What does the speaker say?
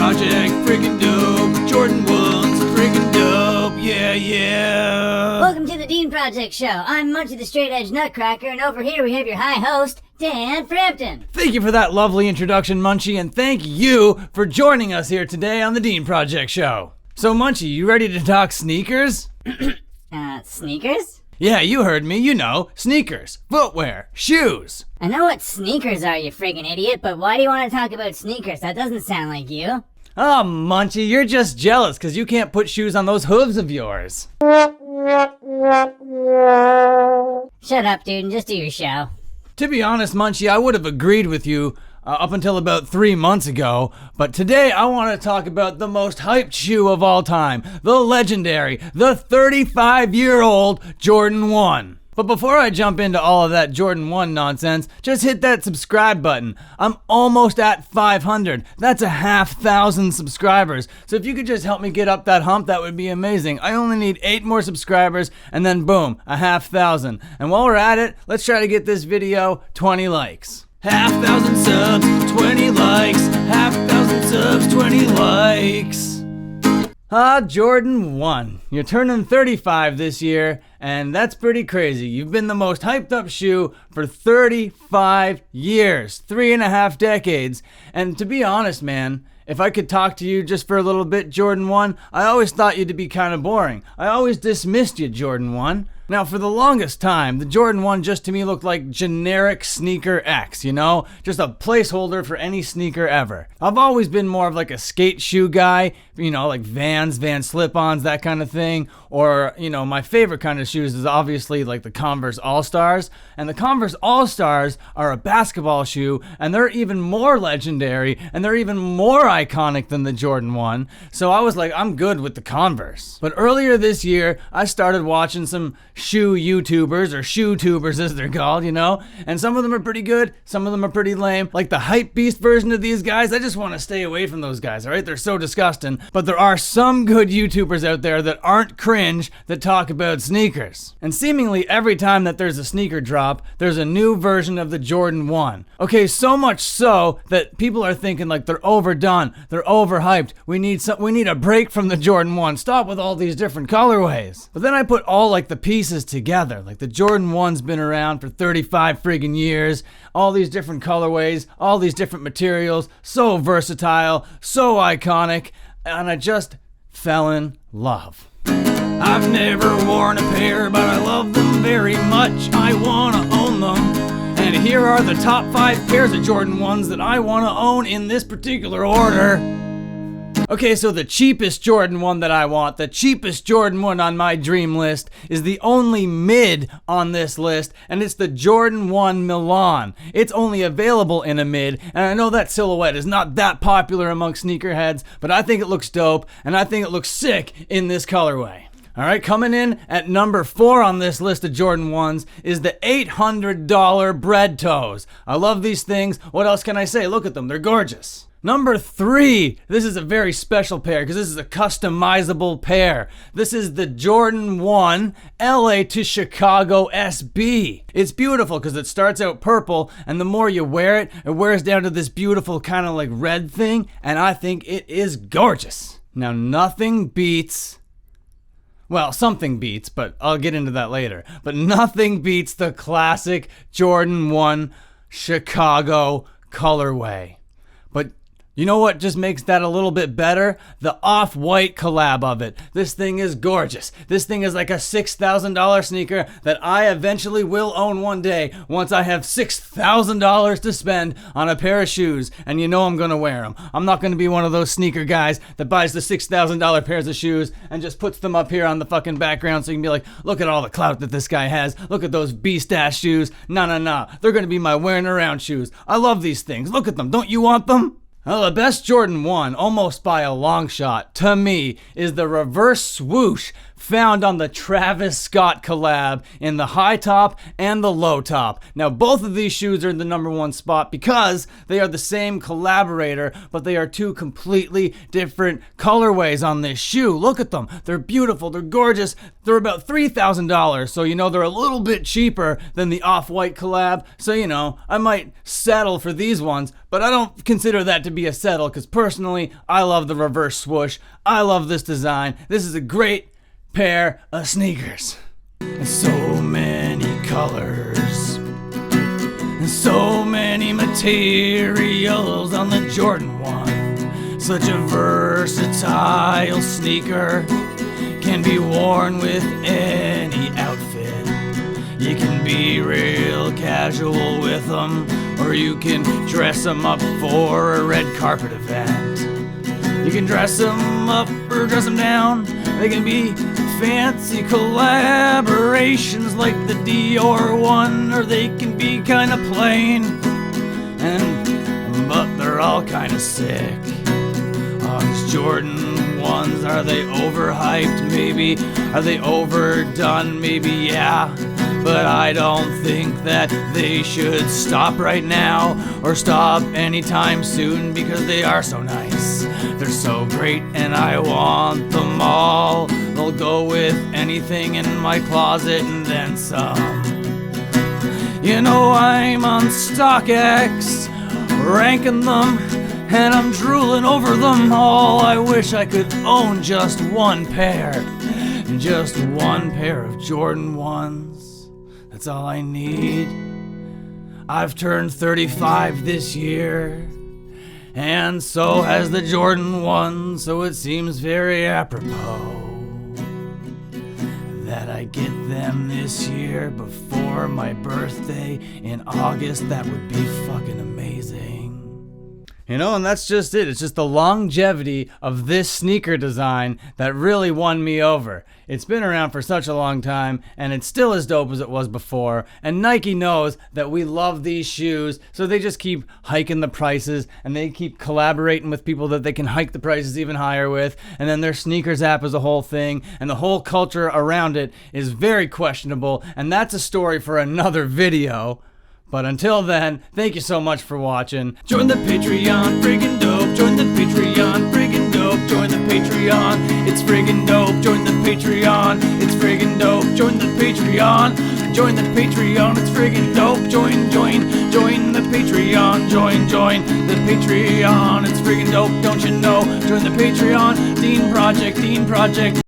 Project, freaking dope. Jordan 1's freaking dope, yeah. Welcome to the Dean Project Show. I'm Munchie the Straight Edge Nutcracker, and over here we have your high host, Dan Frampton. Thank you for that lovely introduction, Munchie, and thank you for joining us here today on the Dean Project Show. So, Munchie, you ready to talk sneakers? Sneakers? Yeah, you heard me, you know, sneakers, footwear, shoes. I know what sneakers are, you friggin' idiot, but why do you want to talk about sneakers? That doesn't sound like you. Oh, Munchie, you're just jealous because you can't put shoes on those hooves of yours. Shut up, dude, and just do your show. To be honest, Munchie, I would have agreed with you up until about 3 months ago, but today I want to talk about the most hyped shoe of all time, the legendary, the 35-year-old Jordan 1. But before I jump into all of that Jordan 1 nonsense, just hit that subscribe button. I'm almost at 500. That's 1,000 subscribers. So if you could just help me get up that hump, that would be amazing. I only need 8 more subscribers, and then boom, 1,000. And while we're at it, let's try to get this video 20 likes. 1,000 subs, 20 likes. 1,000 subs, 20 likes. Jordan 1. You're turning 35 this year, and that's pretty crazy. You've been the most hyped up shoe for 35 years, 3.5 decades. And to be honest, man, if I could talk to you just for a little bit, Jordan 1, I always thought you to be kind of boring. I always dismissed you, Jordan 1. Now, for the longest time, the Jordan 1 just to me looked like generic sneaker X, you know? Just a placeholder for any sneaker ever. I've always been more of like a skate shoe guy, you know, like Van slip-ons, that kind of thing. Or, you know, my favorite kind of shoes is obviously like the Converse All-Stars. And the Converse All-Stars are a basketball shoe, and they're even more legendary, and they're even more iconic than the Jordan 1. So I was like, I'm good with the Converse. But earlier this year, I started watching some shoe YouTubers, or shoe tubers as they're called, you know? And some of them are pretty good, some of them are pretty lame. Like the hype beast version of these guys, I just want to stay away from those guys, alright? They're so disgusting. But there are some good YouTubers out there that aren't cringe that talk about sneakers. And seemingly every time that there's a sneaker drop, there's a new version of the Jordan 1. Okay, so much so that people are thinking like they're overdone, they're overhyped. We need a break from the Jordan 1. Stop with all these different colorways. But then I put all like the pieces together. Like the Jordan 1's been around for 35 friggin' years, all these different colorways, all these different materials, so versatile, so iconic, and I just fell in love. I've never worn a pair, but I love them very much. I wanna own them. And here are the top 5 pairs of Jordan 1s that I wanna own in this particular order. Okay, so the cheapest Jordan 1 that I want, the cheapest Jordan 1 on my dream list, is the only mid on this list, and it's the Jordan 1 Milan. It's only available in a mid, and I know that silhouette is not that popular among sneakerheads, but I think it looks dope, and I think it looks sick in this colorway. Alright, coming in at number 4 on this list of Jordan 1s is the $800 bread toes. I love these things. What else can I say? Look at them, they're gorgeous. Number 3, this is a very special pair because this is a customizable pair. This is the Jordan 1 LA to Chicago SB. It's beautiful because it starts out purple, and the more you wear it, it wears down to this beautiful kind of like red thing, and I think it is gorgeous. Now nothing beats, well, something beats, but I'll get into that later, but nothing beats the classic Jordan 1 Chicago colorway. But you know what just makes that a little bit better? The off-white collab of it. This thing is gorgeous. This thing is like a $6,000 sneaker that I eventually will own one day once I have $6,000 to spend on a pair of shoes, and you know I'm gonna wear them. I'm not gonna be one of those sneaker guys that buys the $6,000 pairs of shoes and just puts them up here on the fucking background so you can be like, look at all the clout that this guy has. Look at those beast-ass shoes. Nah. They're gonna be my wearing around shoes. I love these things. Look at them. Don't you want them? Well, the best Jordan 1, almost by a long shot, to me, is the reverse swoosh found on the Travis Scott collab in the high top and the low top. Now, both of these shoes are in the #1 spot because they are the same collaborator, but they are two completely different colorways on this shoe. Look at them. They're beautiful. They're gorgeous. They're about $3,000, so they're a little bit cheaper than the Off-White collab. So I might settle for these ones, but I don't consider that to be a settle because personally, I love the reverse swoosh. I love this design. This is a great pair of sneakers. And so many colors, and so many materials on the Jordan 1. Such a versatile sneaker, can be worn with any outfit. You can be real casual with them, or you can dress them up for a red carpet event. You can dress them up or dress them down. They can be fancy collaborations like the Dior one, or they can be kind of plain. But they're all kind of sick. These Jordan ones, are they overhyped? Maybe. Are they overdone? Maybe, yeah. But I don't think that they should stop right now or stop anytime soon because they are so nice. They're so great and I want them all. They'll go with anything in my closet and then some. I'm on StockX ranking them, and I'm drooling over them all. I wish I could own just one pair of Jordan 1s. That's all I need. I've turned 35 this year, and so has the Jordan 1, so it seems very apropos that I get them this year before my birthday in August. That would be fucking amazing. And that's just it. It's just the longevity of this sneaker design that really won me over. It's been around for such a long time, and it's still as dope as it was before. And Nike knows that we love these shoes, so they just keep hiking the prices, and they keep collaborating with people that they can hike the prices even higher with. And then their sneakers app is a whole thing, and the whole culture around it is very questionable, and that's a story for another video. But until then, thank you so much for watching. Join the Patreon, friggin' dope. Join the Patreon, friggin' dope. Join the Patreon, it's friggin' dope. Join the Patreon, it's friggin' dope. Join the Patreon, join the Patreon, it's friggin' dope. Join the Patreon, join the Patreon, it's friggin' dope. Don't you know? Join the Patreon, Dean Project.